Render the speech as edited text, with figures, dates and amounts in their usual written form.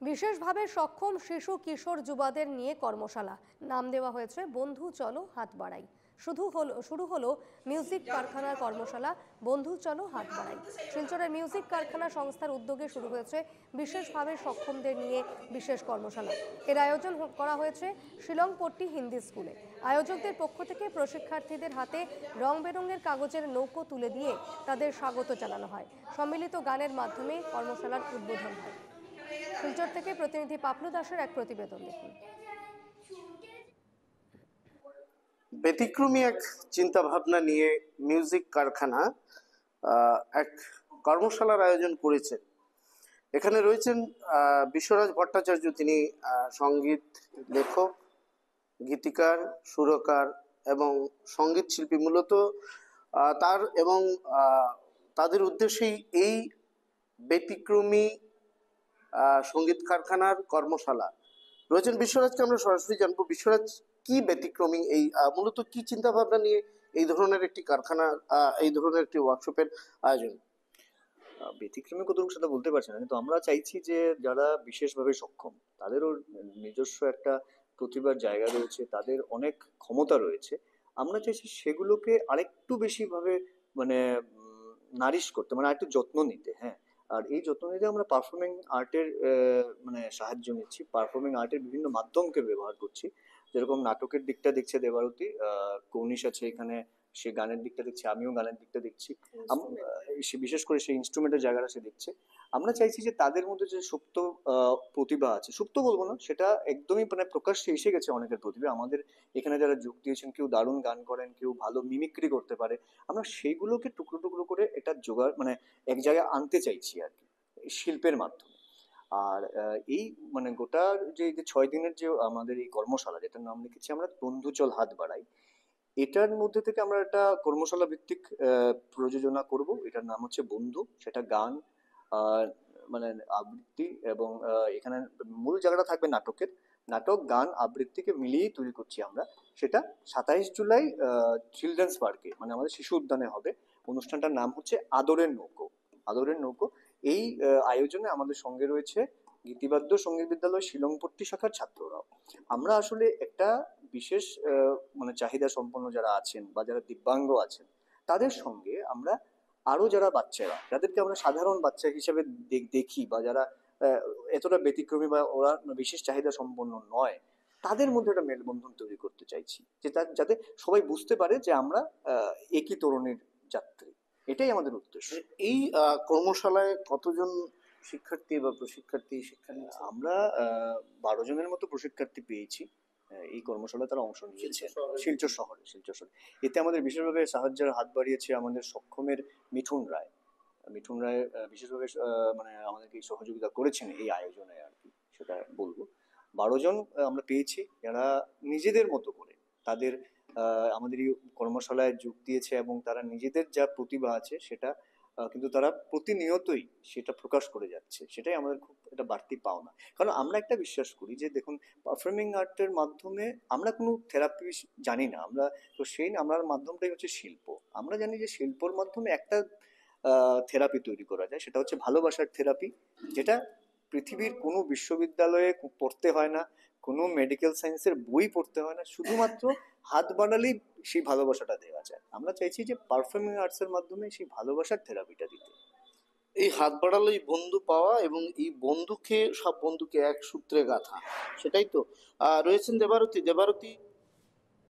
বিশেষভাবে সক্ষম শিশু কিশোর যুবাদের নিয়ে কর্মশালা, নাম দেওয়া হয়েছে বন্ধু চলো হাত বাড়াই। শুরু হলো মিউজিক কারখানার কর্মশালা বন্ধু চলো হাত বাড়াই। শিলচরের মিউজিক কারখানা সংস্থার উদ্যোগে শুরু হয়েছে বিশেষভাবে সক্ষমদের নিয়ে বিশেষ কর্মশালা। এর আয়োজন করা হয়েছে শিলংপট্টি হিন্দি স্কুলে। আয়োজকদের পক্ষ থেকে প্রশিক্ষার্থীদের হাতে রং বেরঙের কাগজের নৌকো তুলে দিয়ে তাদের স্বাগত জানানো হয়। সম্মিলিত গানের মাধ্যমে কর্মশালার উদ্বোধন হয়। শিলচর থেকে প্রতিনিধি পাপলু দাসের এক প্রতিবেদন দেখুন। ব্যতিক্রমী এক চিন্তা ভাবনা নিয়ে মিউজিক কারখানা এক কর্মশালার আয়োজন করেছে। এখানে রয়েছেন বিশ্বরাজ ভট্টাচার্য, তিনি সঙ্গীত লেখক, গীতিকার, সুরকার এবং সঙ্গীত শিল্পী। মূলত তার এবং তাদের উদ্দেশ্যেই এই ব্যতিক্রমী সঙ্গীত কারখানার কর্মশালা। রয়েছেন বিশ্বরাজকে আমরা সরাসরি জানবো। বিশ্বরাজ, কি ব্যতিক্রমী এই মূলত কি চিন্তা ভাবনা নিয়ে এই ধরনের একটি কারখানা, এই ধরনের একটি ওয়ার্কশপের আয়োজন? ব্যতিক্রমী কতটুকু সেটা বলতে পারছি না, কিন্তু আমরা চাইছি যে যারা বিশেষভাবে সক্ষম, তাদেরও নিজস্ব একটা প্রতিভার জায়গা রয়েছে, তাদের অনেক ক্ষমতা রয়েছে। আমরা চাইছি সেগুলোকে আরেকটু বেশি ভাবে মানে নারিশ করতে, মানে আরেকটু যত্ন নিতে। হ্যাঁ, আর এই যত্ন নিতে আমরা পারফর্মিং আর্টের মানে সাহায্য নিচ্ছি, পারফর্মিং আর্টের বিভিন্ন মাধ্যমকে ব্যবহার করছি। যেরকম নাটকের দিকটা দেখছে দেবারতী, কৌনিশ আছে এখানে, সে গানের দিকটা দেখছে, আমিও গানের দিকটা দেখছি। সে বিশেষ করে সেই ইনস্ট্রুমেন্টের জায়গাটা সে দেখছে। আমরা চাইছি যে তাদের মধ্যে যে সুপ্ত প্রতিভা আছে, সুপ্ত বলবো না, সেটা একদমই মানে প্রকাশ্যে এসে গেছে অনেকের প্রতিভা। আমাদের এখানে যারা যোগ দিয়েছেন, কেউ দারুণ গান করেন, কেউ ভালো মিমিক্রি করতে পারে। আমরা সেইগুলোকে টুকরো টুকরো করে এটা জোগাড় মানে এক জায়গায় আনতে চাইছি আর কি, শিল্পের মাধ্যমে। আর এই মানে গোটা যে 6 দিনের যে আমাদের এই কর্মশালা, যেটার নাম লিখেছি আমরা বন্ধু চল হাত বাড়াই, এটার মধ্যে থেকে আমরা একটা কর্মশালা ভিত্তিক প্রযোজনা করব। এটার নাম হচ্ছে বন্ধু। সেটা গান, মানে আবৃত্তি এবং এখানে মূল জায়গাটা থাকবে নাটকের। নাটক, গান, আবৃত্তিকে মিলিয়েই তৈরি করছি আমরা। সেটা 27 জুলাই চিলড্রেন্স পার্কে, মানে আমাদের শিশু উদ্যানে হবে। অনুষ্ঠানটার নাম হচ্ছে আদরের নৌকো। আদরের নৌকো। এই আয়োজনে আমাদের সঙ্গে রয়েছে গীতিবাদ্য সঙ্গীত বিদ্যালয় শিলংপট্টি শাখার ছাত্ররাও। আমরা আসলে একটা বিশেষ মানে চাহিদা সম্পন্ন যারা আছেন বা যারা দিব্যাঙ্গ আছেন, তাদের সঙ্গে আমরা আরো যারা বাচ্চারা, যাদেরকে আমরা সাধারণ বাচ্চা হিসেবে দেখি, বা যারা এতটা ব্যতিক্রমী বা ওরা বিশেষ চাহিদা সম্পন্ন নয়, তাদের মধ্যে একটা মেলবন্ধন তৈরি করতে চাইছি, যে যাতে সবাই বুঝতে পারে যে আমরা একই তরুণীর যাত্রী। এটাই আমাদের উদ্দেশ্য। এই কর্মশালায় কতজন শিক্ষার্থী বা প্রশিক্ষার্থী শিক্ষা নিচ্ছে? আমরা 12 জনের মতো প্রশিক্ষার্থী পেয়েছি। এই কর্মশালায় তারা অংশ নিয়েছে শিলচর শহরে। এতে আমাদের বিশেষভাবে সাহায্যের হাত বাড়িয়েছে আমাদের সক্ষমের মিঠুন রায়। মিঠুন রায় বিশেষভাবে মানে আমাদেরকে সহযোগিতা করেছেন এই আয়োজনে আর কি, সেটা বলবো। 12 জন আমরা পেয়েছি যারা নিজেদের মতো করে তাদের আমাদের এই কর্মশালায় যোগ দিয়েছে, এবং তারা নিজেদের যা প্রতিভা আছে সেটা কিন্তু তারা প্রতিনিয়তই সেটা প্রকাশ করে যাচ্ছে। সেটাই আমাদের খুব একটা বাড়তি পাওনা। কারণ আমরা একটা বিশ্বাস করি যে দেখুন, পারফর্মিং আর্টের মাধ্যমে আমরা কোনো থেরাপি জানি না, আমরা তো সেই আমরা মাধ্যমটাই হচ্ছে শিল্প। আমরা জানি যে শিল্পর মাধ্যমে একটা থেরাপি তৈরি করা যায়, সেটা হচ্ছে ভালোবাসার থেরাপি, যেটা পৃথিবীর কোনো বিশ্ববিদ্যালয়ে পড়তে হয় না, কোনো মেডিকেল সায়েন্সের বই পড়তে হয় না, শুধুমাত্র হাত বাড়ালেই সেই ভালোবাসাটা দেওয়া যায়। আমরা চাইছি যে পারফর্মিং আর্টসের মাধ্যমে সেই ভালোবাসার থেরাপিটা দিতে। এই হাত বাড়ালেই বন্ধু পাওয়া, এবং এই বন্ধুকে সব বন্ধুকে এক সূত্রে গাঁথা, সেটাই তো। রয়েছেন দেবারতী। দেবারতী,